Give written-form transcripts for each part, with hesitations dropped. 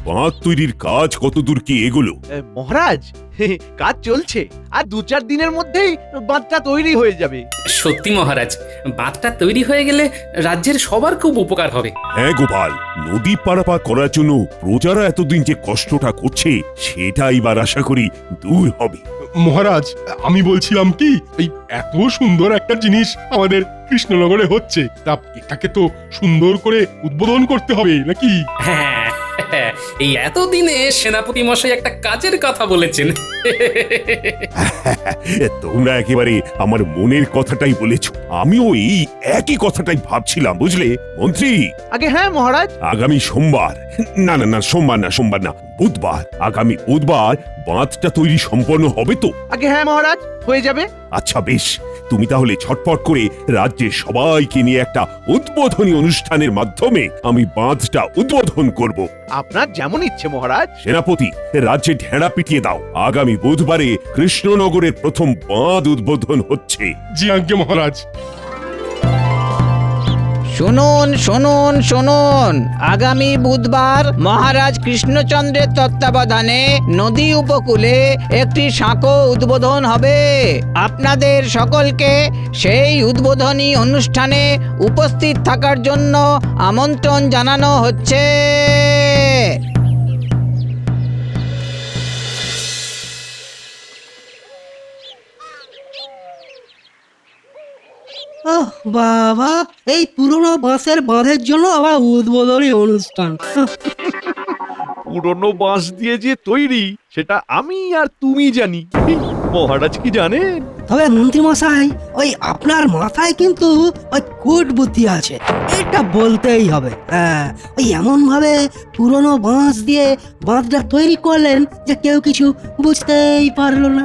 বাঁধ তৈরির কাজ কতদূর কি এগোলো? মহারাজ, কাজ চলছে, আর 2-4 দিনের মধ্যেই বাঁধটা তৈরি হয়ে যাবে। সত্যি মহারাজ, বাঁধটা তৈরি হয়ে গেলে রাজ্যের সবার খুব উপকার হবে। হ্যাঁ গোপাল, নদী পারাপার করার জন্য প্রজারা এতদিন যে কষ্টটা করছে সেটা এবার আশা করি দূর হবে। মহারাজ, আমি বলছিলাম কি, এই এত সুন্দর একটা জিনিস আমাদের কৃষ্ণনগরে হচ্ছে, তা এটাকে তো সুন্দর করে উদ্বোধন করতে হবে নাকি? হ্যাঁ, এই এতদিনে সেনাপতি মশাই একটা কাজের কথা বলেছেন। তোমরা একেবারে আমার মনের কথাটাই বলেছ। আমিও এই একই কথাটাই ভাবছিলাম, বুঝলে মন্ত্রী। আগে হ্যাঁ মহারাজ। আগামী সোমবার, না সোমবার না, বুধবার, আগামী বুধবার বাঁধটা তৈরি সম্পন্ন হবে তো? আগে হ্যাঁ মহারাজ, হয়ে যাবে। আচ্ছা বেশ, তুমি তাহলে ছটপট করে রাজ্যের সবাইকে নিয়ে একটা উদ্বোধনী অনুষ্ঠানের মাধ্যমে আমি বাঁধটা উদ্বোধন করব। আপনার যেমন ইচ্ছে মহারাজ। সেনাপতি, রাজ্যে ঢেড়া পিটিয়ে দাও, আগামী বুধবারে কৃষ্ণনগরের প্রথম বাঁধ উদ্বোধন হচ্ছে। জি আজ্ঞে মহারাজ। শুনুন শুনুন শুনুন, আগামী বুধবার মহারাজ কৃষ্ণচন্দ্রের তত্ত্বাবধানে নদী উপকূলে একটি সাঁকো উদ্বোধন হবে। আপনাদের সকলকে সেই উদ্বোধনী অনুষ্ঠানে উপস্থিত থাকার জন্য আমন্ত্রণ জানানো হচ্ছে। ওহ বাবা, এই পুরনো বাঁশের বাঁধের জন্য আবার উদ্বোধনী অনুষ্ঠান। পুরনো বাঁশ দিয়ে যে তৈরি সেটা আমি আর তুমি জানি, মহারাজ কি জানেন? তবে মন্ত্রী মশাই, ওই আপনার মাথায় কিন্তু ওই কুট বুদ্ধি আছে, এটা বলতেই হবে। হ্যাঁ, ওই এমন ভাবে পুরনো বাঁশ দিয়ে বাঁধটা তৈরি করলেন যে কেউ কিছু বুঝতেই পারলো না।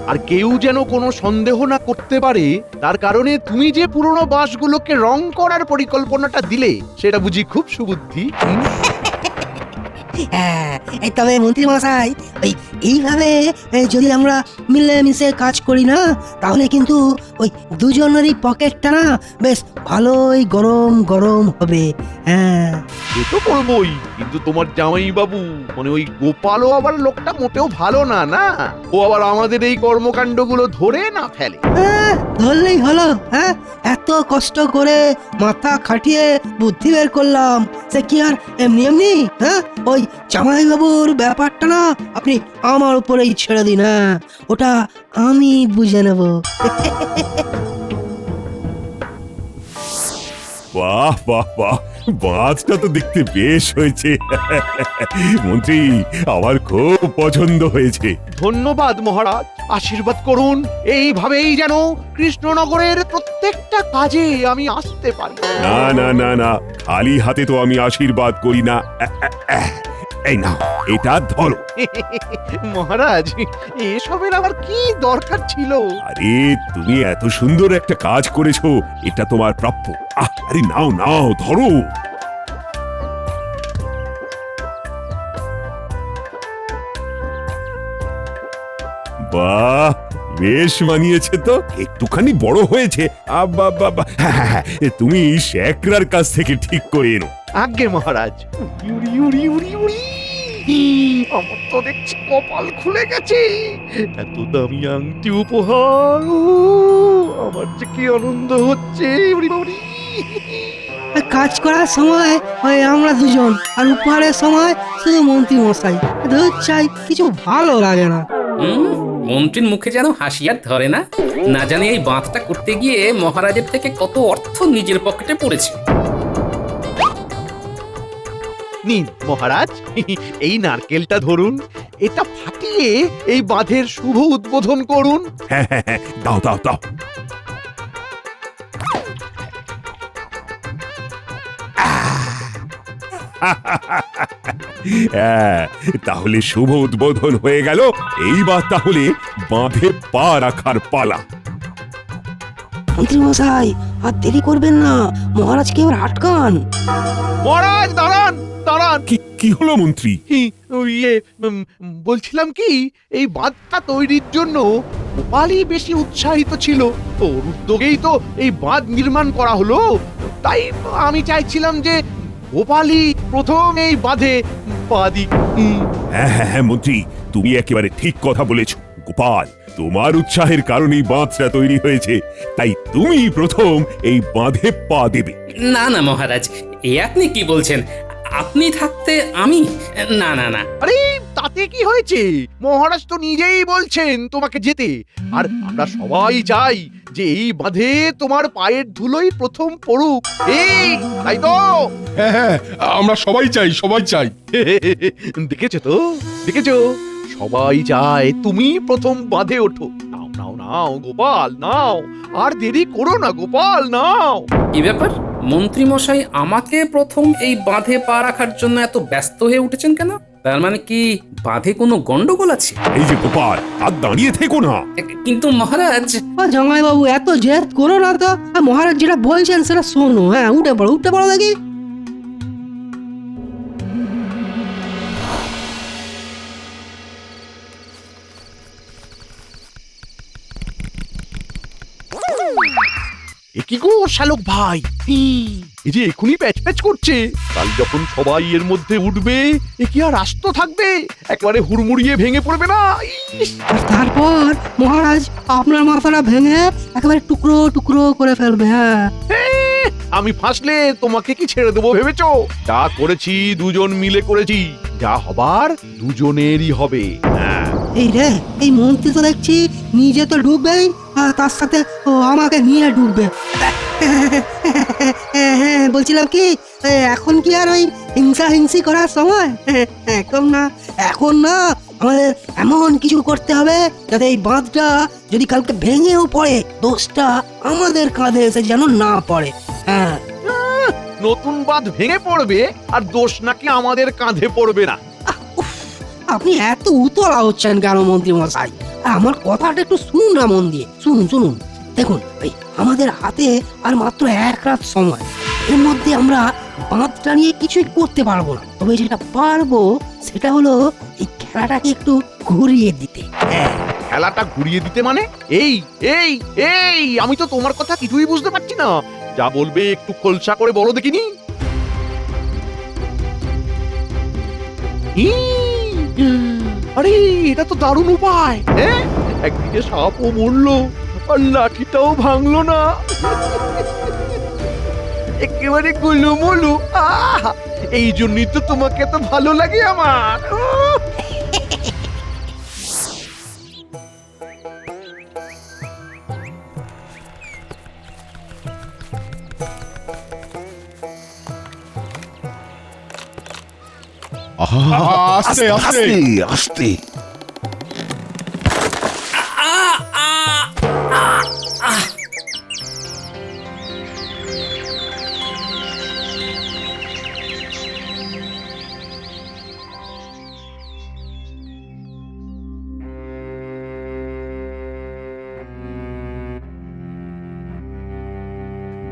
আর কেউ যেন কোনো সন্দেহ না করতে পারে, তার কারণে তুমি যে পুরনো বাঁশগুলোকে রং করার পরিকল্পনাটা দিলে সেটা বুঝি খুব সুবুদ্ধি। হ্যাঁ, তবে মন্ত্রী মশাই, ওই এইভাবে যদি আমরা মিলেমিশে কাজ করি না, তাহলে কিন্তু ওই দুজনেরই পকেটটা না বেশ ভালোই গরম গরম হবে। হ্যাঁ, সে তো বলবোই, কিন্তু তোমার জামাই বাবু মানে ওই গোপালও আবার লোকটা মোটেও ভালো না, না ও আবার আমাদের এই কর্মকাণ্ডগুলো ধরে না ফেলে। ধরলেই হলো। হ্যাঁ, এত কষ্ট করে মাথা খাটিয়ে বুদ্ধি বের করলাম, সে কি আর এমনি এমনি? হ্যাঁ, ওই জামাই বাবুর ব্যাপারটা না আপনি আমার উপরেই ছেড়ে দিন। হ্যাঁ, ওটা আমি বুঝে নেব। বাহ বাহ বাহ, বাঁধটা তো দেখতে বেশ হয়েছে। মন্ত্রী, আমার খুব পছন্দ হয়েছে। ধন্যবাদ মহারাজ, আশীর্বাদ করুন এইভাবেই যেন কৃষ্ণনগরের প্রত্যেকটা কাজে আমি আসতে পারি। না, খালি হাতে তো আমি আশীর্বাদ করি না। এই নাও, এটা ধরো। মহারাজ, এসবের আবার কি দরকার ছিল? আরে তুমি এত সুন্দর একটা কাজ করেছো, এটা তোমার প্রাপ্য। আরে নাও ধরো। বাহ, বেশ মানিয়েছে তো, একটুখানি বড় হয়েছে। হ্যাঁ, তুমি শেখরার কাছ থেকে ঠিক করে এনো। আজ্ঞে মহারাজ। উড়ি উড়ি উড়ি উড়ি, আমার তো দেখছি কপাল খুলে গেছে। এত দামি আংটি উপহার, আমার যে কি আনন্দ হচ্ছে। উড়ি উড়ি। কাজ করার সময় ওই আমরা দুজন, আর উপহারের সময় শুধু মন্ত্রী মশাই। ধর চাই, কিছু ভালো লাগে না। মন্ত্রীর মুখে যেন হাসি আর ধরে না। না জানি এই বাঁধটা করতে গিয়ে মহারাজের থেকে কত অর্থ নিজের পকেটে পড়েছে। নিন মহারাজ, এই নারকেলটা ধরুন, এটা ফাটিয়ে এই বাঁধের শুভ উদ্বোধন করুন। হ্যাঁ, দাও। হ্যাঁ, তাহলে শুভ উদ্বোধন হয়ে গেল। এইবার তাহলে বাঁধে পা রাখার পালা। মন্ত্রী মশাই, আর দেরি করবেন না, মহারাজকে এবার আটকান। মহারাজ দাঁড়ান। কি হলো মন্ত্রী? বলছিলাম কি, এই বাঁধটা তৈরির জন্য গোপালই বেশি উৎসাহিত ছিল, ওর উদ্যোগেই তো এই বাঁধ নির্মাণ করা হলো। তাই আমি চাইছিলাম যে গোপালই প্রথম এই বাঁধে পা দিক। হ্যাঁ হ্যাঁ হ্যাঁ মন্ত্রী, তুমি একেবারে ঠিক কথা বলেছ। গোপাল, তোমার উৎসাহের কারণেই বাঁধটা তৈরি হয়েছে, তাই তুমি প্রথম এই বাঁধে পা দেবে। না না মহারাজ, এ আপনি কি বলছেন? আপনি থাকতে আমি? না না না। আরে তাতে কি হয়েছে? মহারাজ তো নিজেই বলছেন তোমাকে যেতে, আর আমরা সবাই চাই যে এই বাঁধে তোমার পায়ের ধুলোই প্রথম পড়ুক। এই তাই তো? হ্যাঁ হ্যাঁ, আমরা সবাই চাই, সবাই চাই। দেখেছো তো, দেখেছো, সবাই চায় তুমি প্রথম বাঁধে ওঠো। নাও নাও নাও গোপাল, নাও, আর দেরি করো না গোপাল, নাও। কি ব্যাপার, মন্ত্রী মশাই আমাকে প্রথম এই বাঁধে পা রাখার জন্য এত ব্যস্ত হয়ে উঠেছেন কেন? তার মানে কি বাঁধে কোনো গন্ডগোল আছে? এই যে গোপাল, আর দাঁড়িয়ে থেকো না। কিন্তু মহারাজ, জামাই বাবু এত জেদ করো না তো। মহারাজ যেটা বলছেন সেটা শোনো। হ্যাঁ, উঠে পড়ো দেখি। এ কি গো শালক ভাই, এই যে এখুনি প্যাচ প্যাচ করছে, কাল যখন সবাই এর মধ্যে উঠবে এ কি আর আস্ত থাকবে? একবারে হুড়মুড়িয়ে ভেঙে পড়বে না? ইস! আর তারপর মহারাজ আপনার মাথাটা ভেঙে একেবারে টুকরো টুকরো করে ফেলবে। হ্যাঁ, আমি ফাঁসলে তোমাকে কি ছেড়ে দেবো ভেবেছো? যা করেছি দুজন মিলে করেছি, যা হবার দুজনেরই হবে। হ্যাঁ। এই রে, এই মন্ত্রী তো দেখছি নিজে তো ডুববেই, আর তার সাথে আমাকে নিয়ে ডুববে। হ্যাঁ, বলছিলাম কি, এখন কি আর ওই হিংসি করার সময়? এখন না আমাদের এমন কিছু করতে হবে যাতে এই বাঁধটা যদি কালকে ভেঙেও পড়ে, দোষটা আমাদের কাঁধে এসে যেন না পড়ে। হ্যাঁ, নতুন বাঁধ ভেঙে পড়বে আর দোষ নাকি আমাদের কাঁধে পড়বে না? আপনি এত উতলা হচ্ছেন কেন মন্ত্রী মশাই? আমার কথাটা একটু শুনুন না মন দিয়ে। শুনুন, দেখুন, আমাদের হাতে আর মাত্র এক রাত সময়। এর মধ্যে আমরা বাঁধটা নিয়ে কিছুই করতে পারবো না। তবে যেটা পারবো সেটা হলো এই খেলাটাকে একটু ঘুরিয়ে দিতে। হ্যাঁ, খেলাটা ঘুরিয়ে দিতে মানে? এই এই এই আমি তো তোমার কথা কিছুই বুঝতে পারছি না। যা বলবে একটু খোলসা করে বলো দেখিনি। আরে এটা তো দারুণ উপায়। হ্যাঁ, একদিকে সাপও মরলো আর লাঠিটাও ভাঙলো না, একেবারে গুলুমুলু। এই জন্যই তো তোমাকে এত ভালো লাগে আমার। আস্তে আস্তে। আস্তে।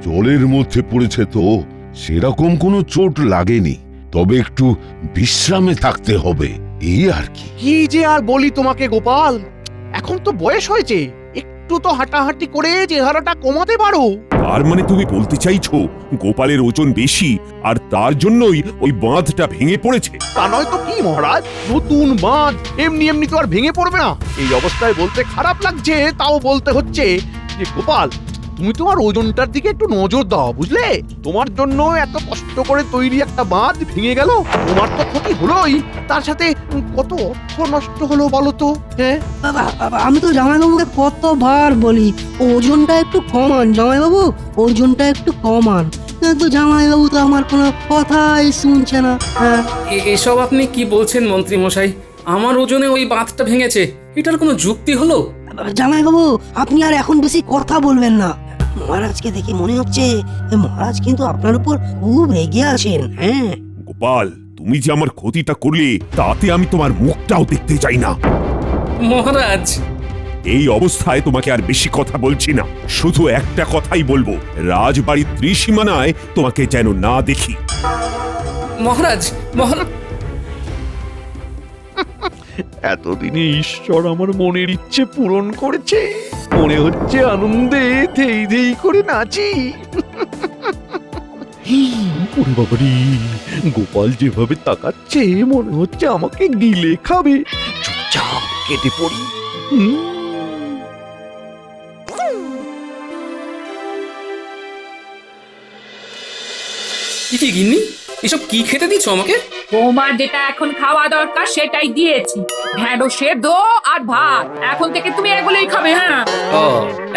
জলের মধ্যে পড়েছে তো সেরকম কোনো চোট লাগেনি, তবে একটু বিশ্রামে থাকতে হবে, এই আর কি। কি যে আর বলি তোমাকে গোপাল, এখন তো বয়স হয়েছে, একটু তো হাঁটাহাঁটি করে চেহারাটা কমাতে পারো। তার মানে তুমি বলতে চাইছো গোপালের ওজন বেশি আর তার জন্যই ওই বাঁধটা ভেঙে পড়েছে? তা নয় তো কি মহারাজ, নতুন বাঁধ এমনি এমনি তো আর ভেঙে পড়বে না। এই অবস্থায় বলতে খারাপ লাগছে, তাও বলতে হচ্ছে যে গোপাল, তুমি তোমার ওজনটার দিকে একটু নজর দাও, বুঝলে? তোমার জন্য এত কষ্ট করে তৈরি একটা বাঁধ ভেঙে গেল, তোমার তো ক্ষতি হলোই, তার সাথে কত অর্থ নষ্ট হলো বলো তো। হ্যাঁ, আমি তো জামাইবাবুকে কতবার বলি ওজনটা একটু কমান, জামাইবাবু ওজনটা একটু কমান, কিন্তু জামাইবাবু তো আমার কোনো কথাই শুনছে না। হ্যাঁ, এসব আপনি কি বলছেন মন্ত্রী মশাই? আমার ওজনে ওই বাঁধটা ভেঙেছে, এটার কোনো যুক্তি হলো? জামাইবাবু আপনি আর এখন বেশি কথা বলবেন না। মহারাজকে দেখে মনে হচ্ছে মহারাজ কিন্তু আপনার উপর খুব রেগে আছেন। হ্যাঁ গোপাল, তুমি যে আমার ক্ষতিটা করলে তাতে আমি তোমার মুখটাও দেখতে চাই না। মহারাজ, এই অবস্থায় তোমাকে আর বেশি কথা বলছি না, শুধু একটা কথাই বলবো, রাজবাড়ির ত্রিসীমানায় তোমাকে যেন না দেখি। মহারাজ, এতদিনে ঈশ্বর আমার মনের ইচ্ছে পূরণ করেছে, মনে হচ্ছে আনন্দে ধেই ধেই করে নাচি। ওরে বাবারে, গোপাল যেভাবে তাকাচ্ছে মনে হচ্ছে আমাকে গিলে খাবে। চুপচাপ কেটে পড়ি। কি গিন্নি, এসব কি খেতে দিচ্ছ আমাকে? তোমার যেটা এখন খাওয়া দরকার সেটাই দিয়েছি, ঢেঁড়স সেদ্ধ আর ভাত। এখন থেকে তুমি এগুলোই খাবে। হ্যাঁ, ও,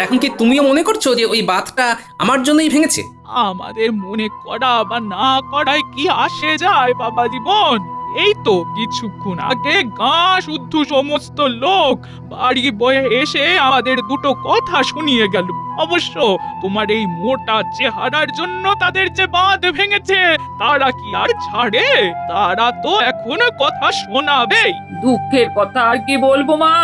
এখন কি তুমিও মনে করছো যে ওই বাতটা আমার জন্যই ভেঙেছে? আমাদের মনে করা বা না করায় কি আসে যায় বাবা জীবন? এই তো কিছুক্ষণ আগে গাঁ শুদ্ধ সমস্ত লোক বাড়ি বয়ে এসে আমাদের দুটো কথা শুনিয়ে গেল। অবশ্য তোমার এই মোটা চেহারার জন্য তাদের যে বাঁধ ভেঙেছে তারা কি আর ছাড়ে? তারা তো এখন কথা শোনাবেই। দুঃখের কথা আর কি বলবো মা,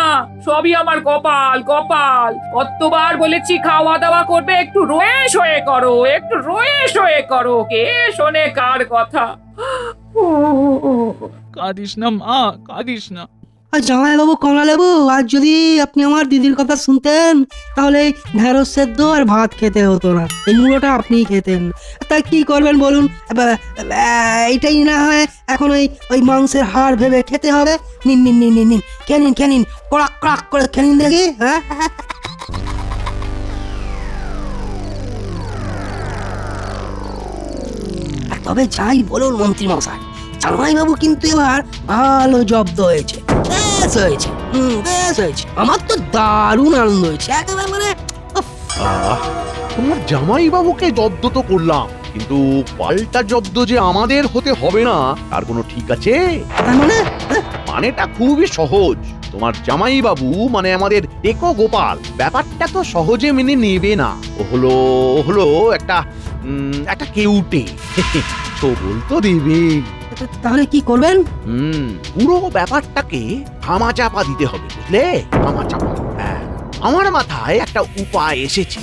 সবই আমার কপাল। কপাল কতবার বলেছি খাওয়া দাওয়া করবে, একটু রয়ে শয়ে করো, একটু রয়ে শয়ে করো। কে শোনে কার কথা? কাঁদিস না মা, কাঁদিস না। আর জামাইবাবু, কমলালেবু, আজ যদি আপনি আমার দিদির কথা শুনতেন তাহলে এই ঢেঁড়স সেদ্ধ আর ভাত খেতে হতো না, এই মুড়োটা আপনিই খেতেন। তা কি করবেন বলুন? এইটাই না হয় এখন ওই মাংসের হাড় ভেবে খেতে হবে। নিন নিন নিন নিন নিন, খেনিন খেনিন, কড়াক কড়াক করে খেনিন দেখি। হ্যাঁ, তবে যাই বলুন মন্ত্রী মশাই, জামাইবাবু কিন্তু এবার ভালো জব্দ হয়েছে, বেশ হয়েছে। বেশ হয়েছে, আমার তো দারুণ আনন্দ হয়েছে একেবারে। মানে তোমার জামাই বাবুকে জব্দ তো করলাম, কিন্তু পাল্টা জব্দ যে আমাদের হতে হবে না তার কোনো ঠিক আছে? তার মানে মানেটা খুবই সহজ। তোমার জামাই বাবু মানে আমাদের টেকো গোপাল ব্যাপারটা তো সহজে মেনে নেবে না। ও হলো একটা কেউটে। সবল তো দেবে। তাহলে কি করবেন? পুরো ব্যাপারটাকে ধামাচাপা দিতে হবে, বুঝলে? ধামাচাপা। হ্যাঁ, আমার মাথায় একটা উপায় এসেছে।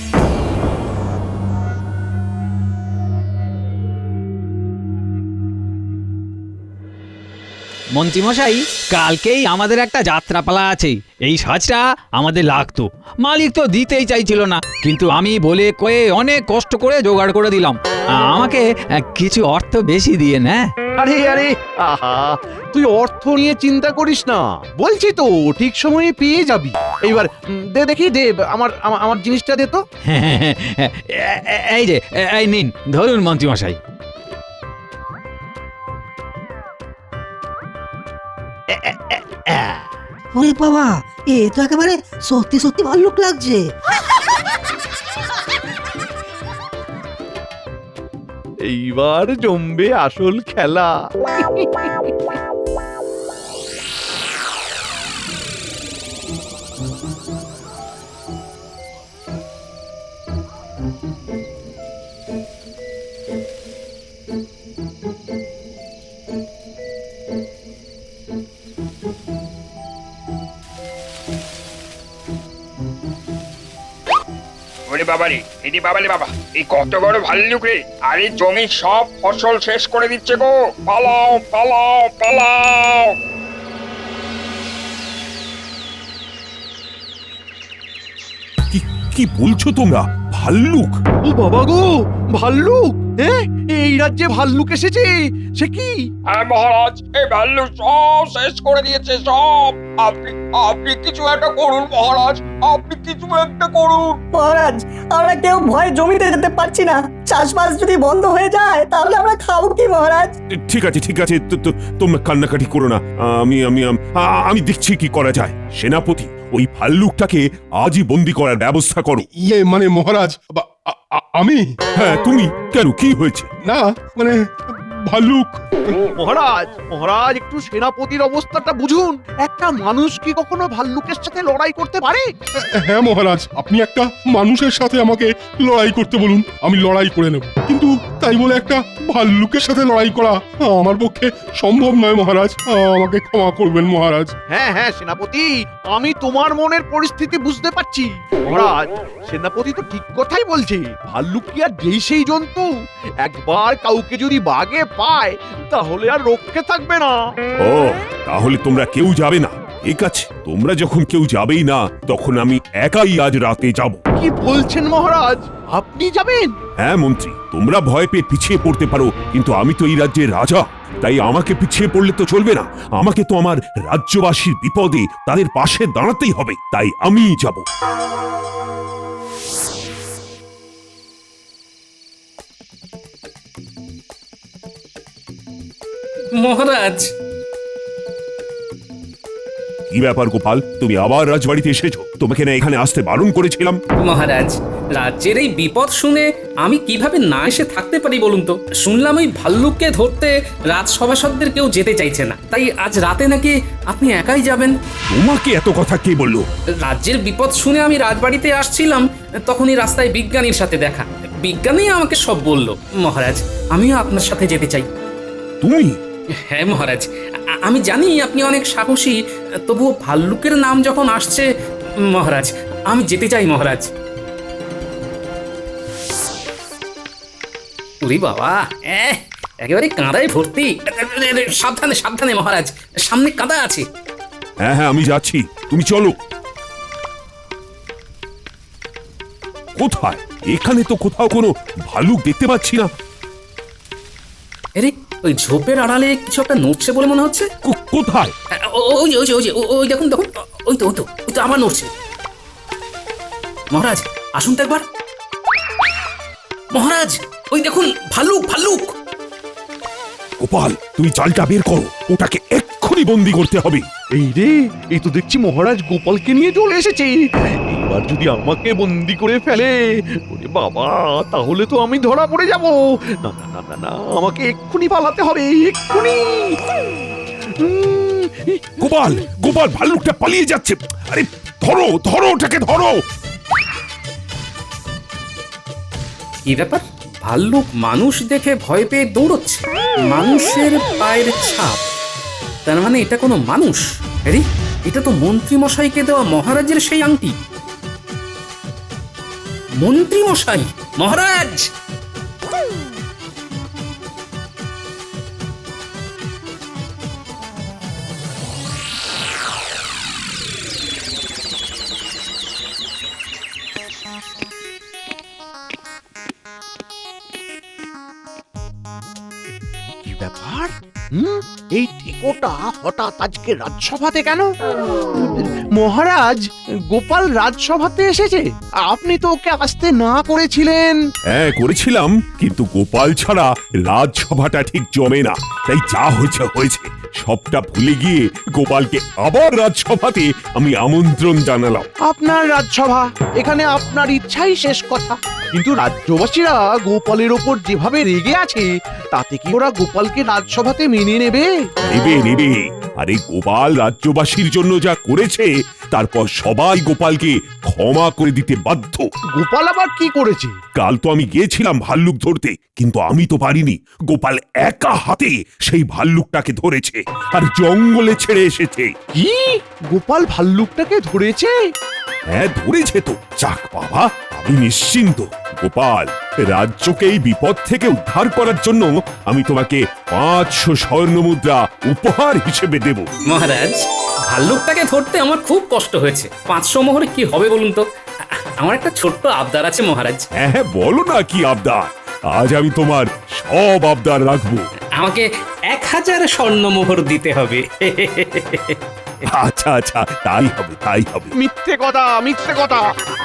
মন্ত্রীমশাই, কালকেই আমাদের একটা যাত্রাপালা আছে। এই সাজটা আমাদের লাগতো, মালিক তো দিতেই চাইছিল না, কিন্তু আমি বলে কয়ে অনেক কষ্ট করে জোগাড় করে দিলাম। আমাকে কিছু অর্থ বেশি দিয়ে না। আরে আরে, আহা, তুই অর্থ নিয়ে চিন্তা করিস না, বলছি তো ঠিক সময়ে পেয়ে যাবি। এইবার দে দেখি, দে আমার জিনিসটা দে তো। এই যে, এই নিন, ধরুন মন্ত্রীমশাই। ওরে বাবা, এ তো একেবারে সত্যি সত্যি ভাল্লুক লাগছে। এইবার জমবে আসল খেলা। ওরে বাবা রে, এটি বাবা রে বাবা, এই কত বড় ভাল্লুক রে! আরে জমির সব ফসল শেষ করে দিচ্ছে গো! পালাও পালাও পালাও! কি কি বলছো তোমরা? ভাল্লুক? ও বাবা গো, ভাল্লুক! এই রাজ্যে ভাল্লুক এসেছে? সে কি? হ্যাঁ মহারাজ, এই ভাল্লুক সব শেষ করে দিয়েছে, সব। আপনি কিছু একটা করুন মহারাজ, আপনি কিছু একটা করুন। মহারাজ, আমরা কেউ ভয়ে জমিতে যেতে পারছি না। চাষবাস যদি বন্ধ হয়ে যায় তাহলে আমরা খাবো কি মহারাজ? ঠিক আছে ঠিক আছে, তোমরা কান্নাকাটি করো না। আমি দেখছি কি করা যায়। সেনাপতি, ওই ভাল্লুকটাকে আজই বন্দি করার ব্যবস্থা করো। মানে মহারাজ, আমি? হ্যাঁ তুমি। কেন, কি হয়েছে? না মানে ভাল্লুক। মহারাজ একটু সেনাপতির অবস্থাটা বুঝুন। একটা মানুষ কি কখনো ভাল্লুকের সাথে লড়াই করতে পারে? হ্যাঁ মহারাজ, আপনি একটা মানুষের সাথে আমাকে লড়াই করতে বলুন, আমি লড়াই করে নেব, কিন্তু তাই বলে একটা ভাল্লুকের সাথে লড়াই করা আমার পক্ষে সম্ভব নয় মহারাজ। আমাকে ক্ষমা করবেন মহারাজ। হ্যাঁ সেনাপতি, আমি তোমার মনের পরিস্থিতি বুঝতে পারছি। মহারাজ, সেনাপতি তো ঠিক কথাই বলছে। ভাল্লুক কি আর যেই সেই জন্তু? একবার কাউকে যদি বাগে পায় তাহলে আর রক্ষে থাকবে না। ও, তাহলে তোমরা কেউ যাবে না? ঠিক আছে, তোমরা যখন কেউ যাবেই না তখন আমি একাই আজ রাতে যাব। কি বলছেন মহারাজ, আপনি যাবেন? হ্যাঁ মন্ত্রী, তোমরা ভয় পেয়ে পিছিয়ে পড়তে পারো, কিন্তু আমি তো এই রাজ্যের রাজা, তাই আমাকে পিছিয়ে পড়লে তো চলবে না। আমাকে তো আমার রাজ্যবাসীর বিপদে তাদের পাশে দাঁড়াতেই হবে, তাই আমিই যাব। মহারাজ, কি ব্যাপার গোপাল, তুমি আবার রাজবাড়িতে এসেছো? তোমাকে না এখানে আসতে বারণ করেছিলাম? মহারাজ, রাজ্যের এই বিপদ শুনে আমি কিভাবে না এসে থাকতে পারি বলুন তো? শুনলাম ওই ভাল্লুককে ধরতে রাজসভাসদদের কেউ যেতে চাইছে না, তাই আজ রাতে নাকি আপনি একাই যাবেন। তোমাকে এত কথা কে বললো? রাজ্যের বিপদ শুনে আমি রাজবাড়িতে আসছিলাম, তখনই রাস্তায় বিজ্ঞানীর সাথে দেখা। বিজ্ঞানী আমাকে সব বলল। মহারাজ, আমিও আপনার সাথে যেতে চাই। তুমি? হ্যাঁ মহারাজ, আমি জানি আপনি অনেক সাহসী, তবুও ভাল্লুকের নাম যখন আসছে মহারাজ, আমি যেতে চাই মহারাজ। উরি বাবা, একেবারে কাঁদায় ভর্তি। সাবধানে সাবধানে মহারাজ, সামনে কাঁদা আছে। হ্যাঁ হ্যাঁ, আমি যাচ্ছি, তুমি চলো। কোথায়? এখানে তো কোথাও কোনো ভালুক দেখতে পাচ্ছি না। আরে, ওই ঝোপের আড়ালে কিছু একটা নড়ছে বলে মনে হচ্ছে। কোথায়? ওই যে ওই যে ওই যে ওই দেখুন দেখুন, ওই তো ওই তো ওই তো আবার নড়ছে। মহারাজ, আসুন তো একবার। মহারাজ, ওই দেখুন, ভাল্লুক ভাল্লুক। গোপাল, তুমি জালটা বের করো, ওটাকে এক্ষুনি বন্দি করতে হবে। এই রে, এই তো দেখছি মহারাজ গোপালকে নিয়ে চলে এসেছে। এবার যদি আমাকে বন্দি করে ফেলে, ওরে বাবা, তাহলে তো আমি ধরা পড়ে যাব। না না না না না, আমাকে এক্ষুনি পালাতে হবে, এক্ষুনি। গোপাল, গোপাল, ভাল্লুকটা পালিয়ে যাচ্ছে। আরে ধরো ধরো, ওটাকে ধরো। কি ব্যাপার? ভাল্লুক মানুষ দেখে ভয় পেয়ে দৌড়চ্ছে। মানুষের পায়ের ছাপ, তার মানে এটা কোনো মানুষ। আরে, এটা তো মন্ত্রী মশাইকে দেওয়া মহারাজের সেই আংটি। মন্ত্রী মশাই, মহারাজ! কি ব্যাপার? এই টিকোটা হঠাৎ আজকে রাজসভাতে কেন? মহারাজ, গোপাল রাজসভাতে এসেছে? আপনি তো ওকে আসতে না করেছিলেন। হ্যাঁ করেছিলাম, কিন্তু গোপাল ছাড়া রাজসভাটা ঠিক জমে না, তাই যা হয়েছে হয়েছে। সবটা ভুলে গিয়ে গোপালকে আবার রাজসভাতে আমি আমন্ত্রণ জানালাম। আপনার রাজসভা, এখানে আপনার ইচ্ছাই শেষ কথা। কিন্তু রাজ্যবাসীরা গোপালের ওপর যেভাবে রেগে আছে, তাতে কি ওরা গোপালকে রাজসভাতে মেনে নেবে? নেবে নেবে। আরে গোপাল রাজ্যবাসীর জন্য যা করেছে, তারপর সবাই গোপালকে ক্ষমা করে দিতে বাধ্য। গোপাল আবার কি করেছে? কাল তো আমি গিয়েছিলাম ভাল্লুক ধরতে, কিন্তু আমি তো পারিনি। গোপাল একা হাতে সেই ভাল্লুকটাকে ধরেছে আর জঙ্গলে ছেড়ে এসেছে। কি? গোপাল ভাল্লুকটাকে ধরেছে? হ্যাঁ ধরেছে তো। যাক বাবা, আমি নিশ্চিন্ত। গোপাল, রাজ্যকে এই বিপদ থেকে উদ্ধার করার জন্য আমি তোমাকে 500 স্বর্ণ মুদ্রা উপহার হিসেবে দেব। মহারাজ, ভাল্লুকটাকে ধরতে আমার খুব কষ্ট হয়েছে। 500 মোহরে কি হবে বলুন তো? আমার একটা ছোট্ট আবদার আছে মহারাজ। হ্যাঁ হ্যাঁ, বলো না কি আবদার। আজ আমি তোমার সব আবদার রাখবো। আমাকে 1000 স্বর্ণ মোহর দিতে হবে। আচ্ছা আচ্ছা, তাই হবে তাই হবে। মিথ্যে কথা, মিথ্যে কথা।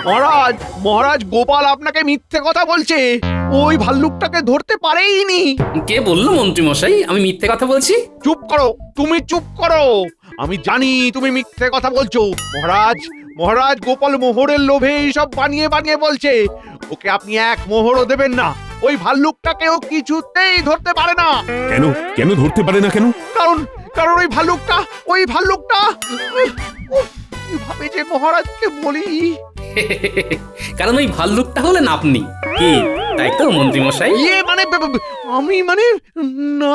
মহারাজ, মহারাজ, গোপাল আপনাকে মিথ্যে কথা বলছে। ওই ভাল্লুকটাকে ধরতে পারেইনি। কে বললো মন্ত্রী মশাই আমি মিথ্যে কথা বলছি? চুপ করো, তুমি চুপ করো। আমি জানি তুমি মিথ্যে কথা বলছো। মহারাজ, মহারাজ, গোপাল মোহরের লোভে এইসব বানিয়ে বানিয়ে বলছে। ওকে আপনি 1 মোহরও দেবেন না। ওই ভাল্লুকটাকেও কিছুতেই ধরতে পারে না। কেন কেন ধরতে পারে না কেন? কারণ কারণ ওই ভাল্লুকটা কিভাবে যে মহারাজকে বলি। কারণ ওই ভাল্লুকটা হলেন আপনি। কি তাই তো মন্ত্রী মশাই? আমি না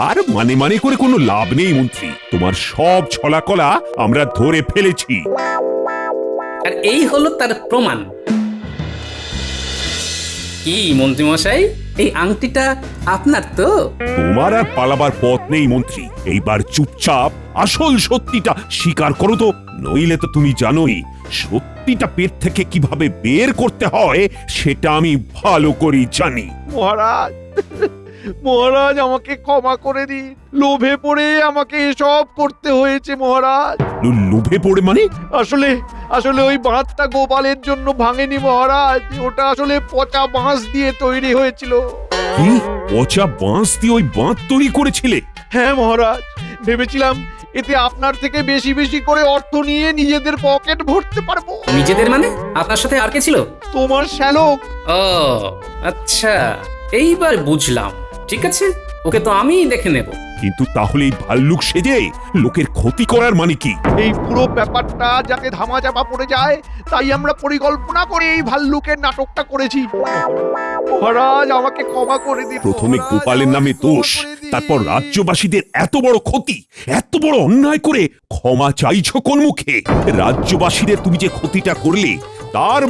আর মানে করে কোনো লাভ নেই মন্ত্রী। তোমার সব ছলাকলা আমরা ধরে ফেলেছি। আর এই হলো তার প্রমাণ। কি মন্ত্রী মশাই, এই আংটিটা আপনার তো? তোমার আর পালাবার পথ নেই মন্ত্রী, এইবার চুপচাপ আসল সত্যিটা স্বীকার করো তো, নইলে তো তুমি জানোই সত্যিটা পেট থেকে কিভাবে বের করতে হয় সেটা আমি ভালো করেই জানি। মহারাজ, মহারাজ আমাকে ক্ষমা করে দিন, লোভে পড়ে আমাকে এসব করতে হয়েছে মহারাজ। লোভে পড়ে মানে? আসলে আসলে ওই বাঁধটা গোপালের জন্য ভাঙেনি মহারাজ, ওটা আসলে পচা বাঁশ দিয়ে তৈরি হয়েছিল। কি পচা বাঁশ দিয়ে ওই বাঁধ তৈরি করেছিলে? হ্যাঁ মহারাজ, ভেবেছিলাম এতে আপনার থেকে বেশি বেশি করে অর্থ নিয়ে নিজেদের পকেট ভরতে পারবো। নিজেদের মানে? আপনার সাথে আর কে ছিল? তোমার শ্যালক। ও আচ্ছা, এইবার বুঝলাম। ঠিক আছে, ওকে তো আমিই দেখে নেব। কিন্তু তাহলে এই ভাল্লুক সেজে লোকের ক্ষতি করার মানে কি? এই পুরো ব্যাপারটা যাতে ধামাচাপা পড়ে যায়, তাই আমরা পরিকল্পনা করে এই ভাল্লুকের নাটকটা করেছি। মহারাজ আমাকে ক্ষমা করে দিন। প্রথমে মহারাজ, গোপালের নামে আমাকে দোষ, ক্ষমা করে দিন। তারপর রাজ্যবাসীদের এত বড় ক্ষতি, এত বড় অন্যায় করে ক্ষমা চাইছো কোন মুখে? রাজ্যবাসীদের তুমি যে ক্ষতিটা করলে তার